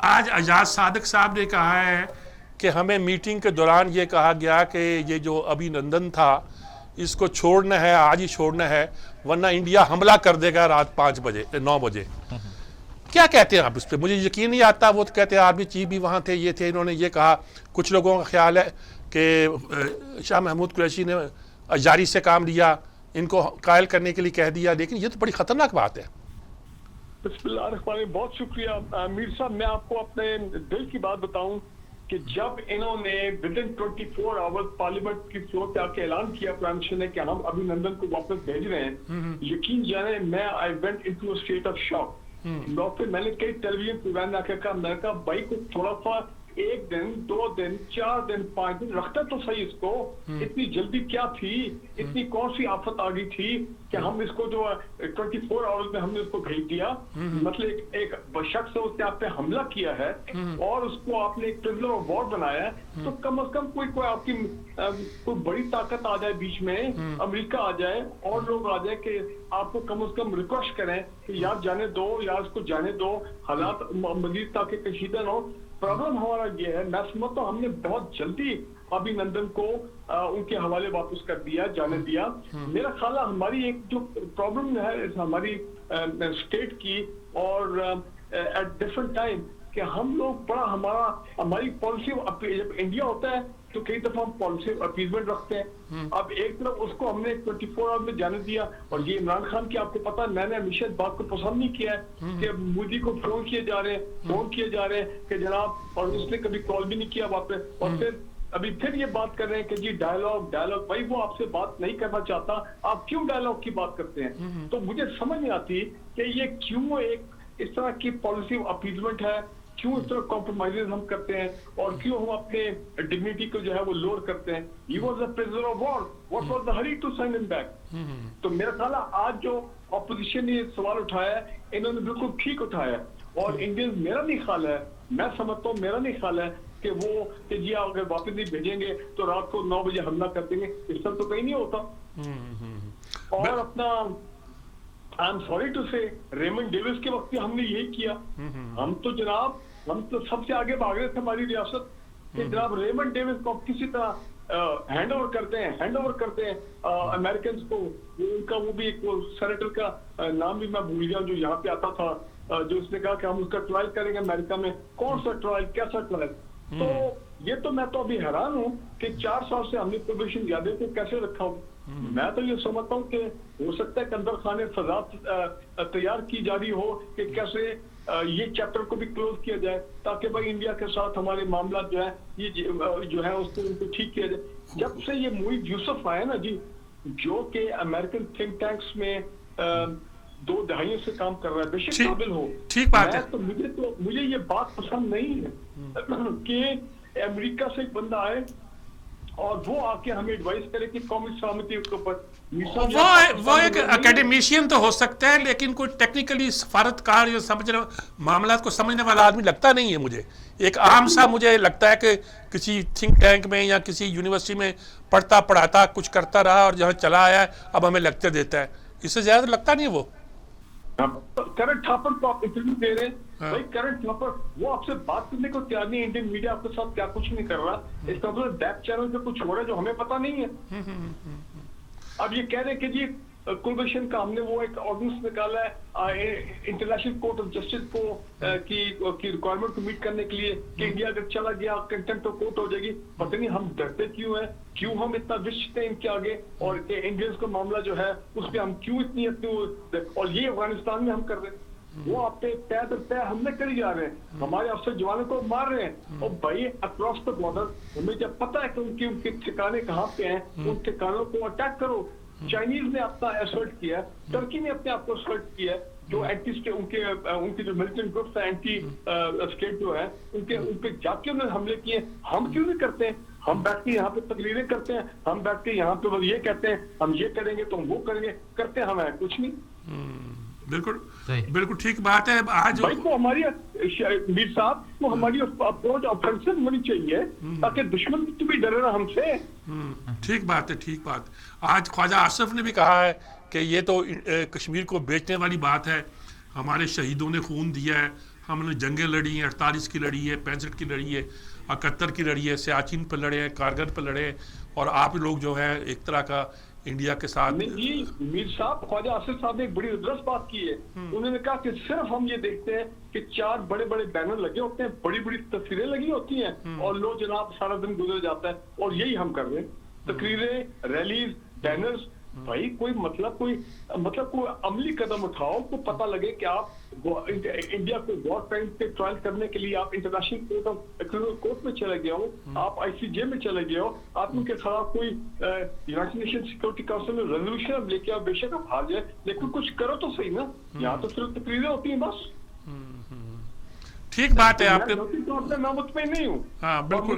आज आजाद सादिक साहब ने कहा है कि हमें मीटिंग के दौरान ये कहा गया कि ये जो अभिनंदन था इसको छोड़ना है, आज ही छोड़ना है, वरना इंडिया हमला कर देगा रात 5 बजे 9 बजे। क्या कहते हैं आप इस पर? मुझे यकीन नहीं आता। वो तो कहते हैं आर्मी चीफ भी वहाँ थे, ये थे, इन्होंने ये कहा। कुछ लोगों का ख्याल है कि शाह महमूद कुरैशी ने जारी से काम लिया, इनको कायल करने के लिए कह दिया, लेकिन ये तो बड़ी खतरनाक बात है। बिस्मिल्लाहिर्रहमानिर्रहीम, बहुत शुक्रिया मीर साहब। मैं आपको अपने दिल की बात बताऊं कि जब इन्होंने विद इन 24 आवर्स पार्लियामेंट की फ्लोर पे आके ऐलान किया प्राइम मिनिस्टर ने कि हम अभिनंदन को वापस भेज रहे हैं, यकीन जाने मैं I went into a state of shock. फिर मैंने कई टेलीविजन प्रोग्राम में आके कहा, मैंने कहा भाई को थोड़ा सा 1 दिन 2 दिन 4 दिन 5 दिन रखता तो सही इसको। इतनी जल्दी क्या थी, इतनी कौन सी आफत आ गई थी कि हम इसको जो 24 आवर्स में हमने उसको भेज दिया। मतलब एक शख्स है, उसने आप पे हमला किया है और उसको आपने एक प्रिजनर ऑफ वॉर बनाया है, तो कम से कम कोई आपकी कोई बड़ी ताकत आ जाए बीच में, अमेरिका आ जाए और लोग आ जाए कि आपको कम से कम रिक्वेस्ट करें कि यार जाने दो, यार इसको जाने दो, हालात मजीद ताकि कशीदा न हो। प्रॉब्लम हमारा ये है, मैं समझता हूँ हमने बहुत जल्दी अभिनंदन को उनके हवाले वापस कर दिया, जाने दिया। मेरा ख्याल है हमारी एक जो प्रॉब्लम है हमारी स्टेट की और एट डिफरेंट टाइम कि हम लोग बड़ा हमारी पॉलिसी, जब इंडिया होता है तो कई दफा हम पॉलिसी अपीजमेंट रखते हैं। अब एक तरफ उसको हमने 24 आवर में जाने दिया, और ये इमरान खान की आपको पता है, मैंने हमेशा इस बात को पसंद नहीं किया है कि मोदी को फोन किए जा रहे हैं कि जनाब, और उसने कभी कॉल भी नहीं किया वापस, और फिर ये बात कर रहे हैं कि जी डायलॉग। भाई वो आपसे बात नहीं करना चाहता, आप क्यों डायलॉग की बात करते हैं? तो मुझे समझ नहीं आती कि ये क्यों एक इस तरह की पॉलिसी अपीजमेंट है, क्यों इस तरह कॉम्प्रोमाइजेस हम करते हैं, और क्यों हम अपने डिग्निटी को जो है वो लोअर करते हैं। He was a prisoner of war. What was the hurry to send him back? तो मेरा ख्याल है आज जो ऑपोजिशन ने सवाल उठाया है, इन्होंने बिल्कुल ठीक उठाया है। और इंडियंस, मेरा नहीं ख्याल है, मैं समझता हूँ, मेरा नहीं ख्याल है कि वो कि जी अगर वापस नहीं भेजेंगे तो रात को 9 बजे हमला कर देंगे। इस तरह तो कहीं नहीं होता। और अपना आई एम सॉरी टू से, रेमंड डेविस के वक्त हमने यही किया। हम तो सबसे आगे भाग रहे थे हमारी रियासत कि जनाब रेमंड डेविस को किसी तरह हैंड ओवर करते हैं अमेरिकन को। उनका वो भी एक सेनेटर का नाम भी मैं भूल गया जो यहाँ पे आता था, जो उसने कहा कि हम उसका ट्रायल करेंगे अमेरिका में। कौन सा ट्रायल, कैसा ट्रायल? तो ये तो मैं तो अभी हैरान हूँ कि 4 साल से हमने प्रोबेशन यादें को कैसे रखा हूँ। मैं तो ये समझता हूँ कि हो सकता है कंदर खाने सजा तैयार की जा रही हो कि कैसे ये चैप्टर को भी क्लोज किया जाए, ताकि भाई इंडिया के साथ हमारे मामला जो है ये जो है उसको उनको ठीक किया जाए। जब से ये मुईद यूसुफ आए ना जी, जो कि अमेरिकन थिंक टैंक्स में 2 दहाइयों से काम कर रहा है, बेशक काबिल हो, ठीक बात है। तो मुझे ये बात पसंद नहीं है कि अमेरिका से एक बंदा आए और वो आके हमें एडवाइस करे कि कौमी सलामती के ऊपर। वो एक एकेडमिशियन तो हो सकता है, लेकिन कोई टेक्निकली सफारतकार या मामला को समझने वाला आदमी लगता नहीं है मुझे। एक आम सा मुझे लगता है कि किसी थिंक टैंक में या किसी यूनिवर्सिटी में पढ़ता पढ़ाता कुछ करता रहा और जहाँ चला आया अब हमें लेक्चर देता है, इससे ज्यादा लगता नहीं है वो। करण थापर को आप इंटरव्यू दे रहे हैं, भाई करण थापर वो आपसे बात करने को तैयार नहीं। इंडियन मीडिया आपके साथ क्या कुछ नहीं कर रहा, इसका मतलब बैक चैनल पे कुछ हो रहा है जो हमें पता नहीं है। अब ये कह रहे हैं कि जी कुलभूषण का हमने वो एक ऑर्डिनेंस निकाला है इंटरनेशनल कोर्ट ऑफ जस्टिस को की रिक्वायरमेंट को मीट करने के लिए कि इंडिया अगर चला गया कंटेम्प्ट ऑफ कोर्ट हो जाएगी। पता नहीं हम डरते क्यों हैं, क्यों हम इतना विश्वते हैं इनके आगे, और इंडियंस का मामला जो है उस पर हम क्यों इतनी और ये अफगानिस्तान में हम कर रहे हैं। वो आप पे तय दर तय हमने करी जा रहे हैं, हमारे अफसर जवानों को मार रहे हैं। और भाई अक्रॉस द बॉर्डर हमें जब पता है कि उनके ठिकाने कहाँ पे हैं, उन ठिकानों को अटैक करो। चाइनीज ने अपना असर्ट किया, टर्की ने अपने आप को असर्ट किया, जो एंटी स्टेट उनके जो मिलिटेंट ग्रुप्स है, एंटी स्टेट जो है, उनके जाके उन्होंने हमले किए। हम क्यों नहीं करते हैं? हम बैठ के यहाँ पे तकरीरें करते हैं, हम बैठ के यहाँ पे बस ये कहते हैं हम ये करेंगे तो हम वो करेंगे, करते हम है कुछ नहीं। बिल्कुल ठीक बात है। आज भाई को हमारी मीर साहब को हमारी अप्रोच ऑफेंसिव होनी चाहिए ताकि दुश्मन भी डरे ना हमसे। ठीक बात है, ठीक बात। आज ख्वाजा आसिफ ने भी कहा है कि ये तो कश्मीर को बेचने वाली बात है, हमारे शहीदों ने खून दिया है, हमने जंगें लड़ी हैं, 48 की लड़ी है, 65 की लड़ी है, 71 की लड़ी है, सियाचिन पर लड़े हैं, कारगिल पर लड़े हैं, और आप लोग जो है एक तरह का इंडिया के साथ। नहीं जी, मीर साहब, ख्वाजा आसिफ साहब ने एक बड़ी दिलचस्प बात की है। उन्होंने कहा कि सिर्फ हम ये देखते हैं कि 4 बड़े बड़े बैनर लगे होते हैं, बड़ी बड़ी तस्वीरें लगी होती हैं, और लो जनाब सारा दिन गुजर जाता है, और यही हम कर रहे हैं। तकरीरें, रैलीज, बैनर्स। भाई कोई कोई अमली कदम उठाओ को पता लगे कि आप इंडिया को वॉर क्राइम पे ट्रायल करने के लिए आप इंटरनेशनल कोर्ट में चले गए हो, आप आईसीजे में चले गए हो, आप उनके खिलाफ कोई यूनाइटेड नेशन सिक्योरिटी काउंसिल में रेजोल्यूशन लेके आओ, बेशक आप हार जाए, लेकिन कुछ करो तो सही ना। यहाँ तो सिर्फ तकरीरें होती हैं बस। ठीक बात है आपके। मैं मुतमईन नहीं हूँ। हाँ बिल्कुल।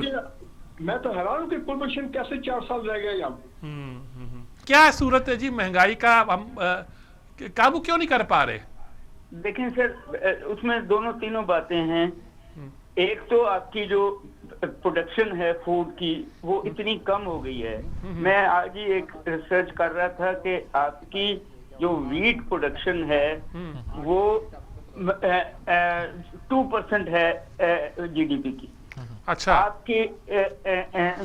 मैं तो हैरान हूँ कि कुलभूषण कैसे 4 साल रह गए यहाँ। क्या सूरत है जी महंगाई का, हम काबू क्यों नहीं कर पा रहे? देखें सर, उसमें दोनों तीनों बातें हैं। एक तो आपकी जो प्रोडक्शन है फूड की, वो इतनी कम हो गई है। मैं आज ही एक रिसर्च कर रहा था कि आपकी जो वीट प्रोडक्शन है वो 2% है जीडीपी की। अच्छा। आपके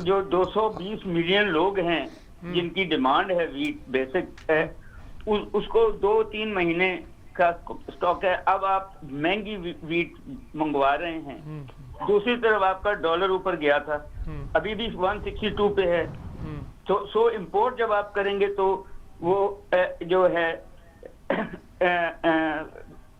जो 220 मिलियन लोग हैं जिनकी डिमांड है वीट बेसिक है, उसको 2-3 महीने का स्टॉक है। अब आप महंगी वीट मंगवा रहे हैं। दूसरी तरफ आपका डॉलर ऊपर गया था, अभी भी 162 पे है। तो इंपोर्ट जब आप करेंगे तो वो जो है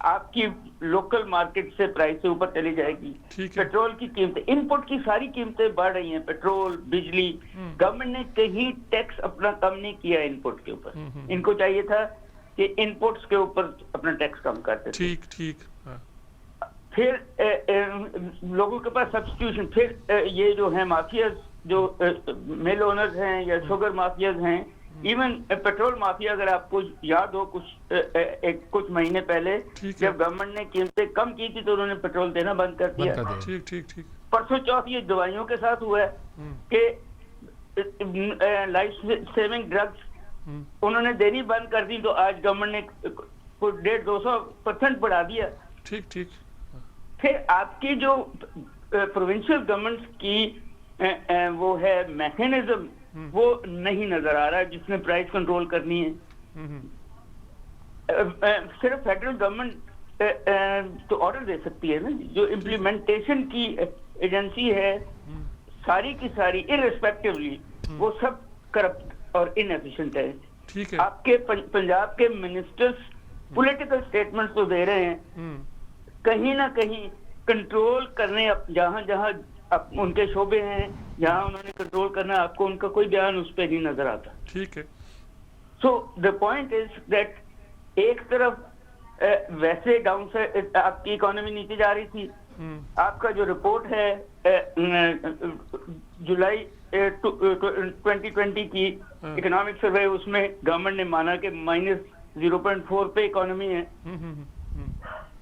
आपकी लोकल मार्केट से प्राइस से ऊपर चली जाएगी। पेट्रोल की कीमतें, इनपुट की सारी कीमतें बढ़ रही हैं, पेट्रोल, बिजली। गवर्नमेंट ने कहीं टैक्स अपना कम नहीं किया इनपुट के ऊपर। इनको चाहिए था कि इनपुट्स के ऊपर अपना टैक्स कम करते थे। ठीक। फिर लोगों के पास सब्स्टिट्यूशन, फिर ये जो है माफियाज, जो मिल ओनर्स हैं या शुगर माफियाज हैं, इवन पेट्रोल माफिया, अगर आपको याद हो कुछ महीने पहले जब गवर्नमेंट ने कीमतें कम की थी तो उन्होंने पेट्रोल देना बंद कर दिया। ठीक। परसों चौथ ये दवाइयों के साथ हुआ है कि लाइफ सेविंग ड्रग्स उन्होंने देनी बंद कर दी, तो आज गवर्नमेंट ने 150-200% बढ़ा दिया। ठीक। फिर आपकी जो प्रोविंशियल गवर्नमेंट की वो है मैकेनिज्म, वो नहीं नजर आ रहा जिसने प्राइस कंट्रोल करनी है। सिर्फ फेडरल गवर्नमेंट तो ऑर्डर दे सकती है ना, जो इम्प्लीमेंटेशन की एजेंसी है सारी की सारी इररिस्पेक्टिवली वो सब करप्ट और इनएफिशिएंट है। ठीक है। आपके पंजाब के मिनिस्टर्स पॉलिटिकल स्टेटमेंट्स तो दे रहे हैं, कहीं ना कहीं कंट्रोल करने जहां जहां उनके शोबे हैं, जहां उन्होंने कंट्रोल करना, आपको उनका कोई बयान उस पर नहीं नजर आता। ठीक है। So the point is that एक तरफ वैसे डाउन साइड आपकी इकोनॉमी नीचे जा रही थी। आपका जो रिपोर्ट है जुलाई 2020 की इकोनॉमिक सर्वे, उसमें गवर्नमेंट ने माना कि -0.4 पे इकोनॉमी है।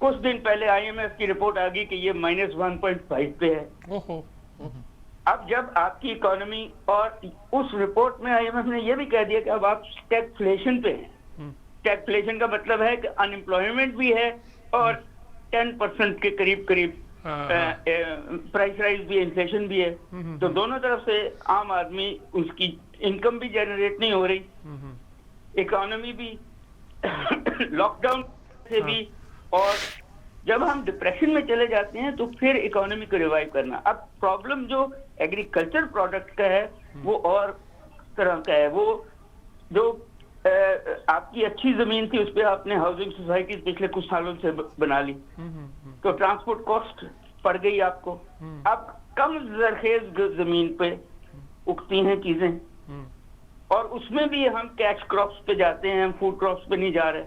कुछ दिन पहले आईएमएफ की रिपोर्ट आ गई कि ये -1.5 पे है। अब जब आपकी इकोनॉमी, और उस रिपोर्ट में आईएमएफ ने ये भी कह दिया कि अब आप स्टैगफ्लेशन पे हैं। स्टैगफ्लेशन का मतलब है कि अनएम्प्लॉयमेंट भी है और 10% के करीब प्राइस राइज भी है, इन्फ्लेशन भी है। तो दोनों तरफ से आम आदमी, उसकी इनकम भी जनरेट नहीं हो रही, इकोनॉमी भी लॉकडाउन से भी, और जब हम डिप्रेशन में चले जाते हैं तो फिर इकोनॉमी को रिवाइव करना। अब प्रॉब्लम जो एग्रीकल्चर प्रोडक्ट का है वो और तरह का है। वो जो आपकी अच्छी जमीन थी उस पर आपने हाउसिंग सोसाइटी पिछले कुछ सालों से बना ली, तो ट्रांसपोर्ट कॉस्ट पड़ गई आपको। अब कम जरखेज जमीन पे उगती हैं चीजें, और उसमें भी हम कैश क्रॉप्स पे जाते हैं, हम फूड क्रॉप्स पे नहीं जा रहे।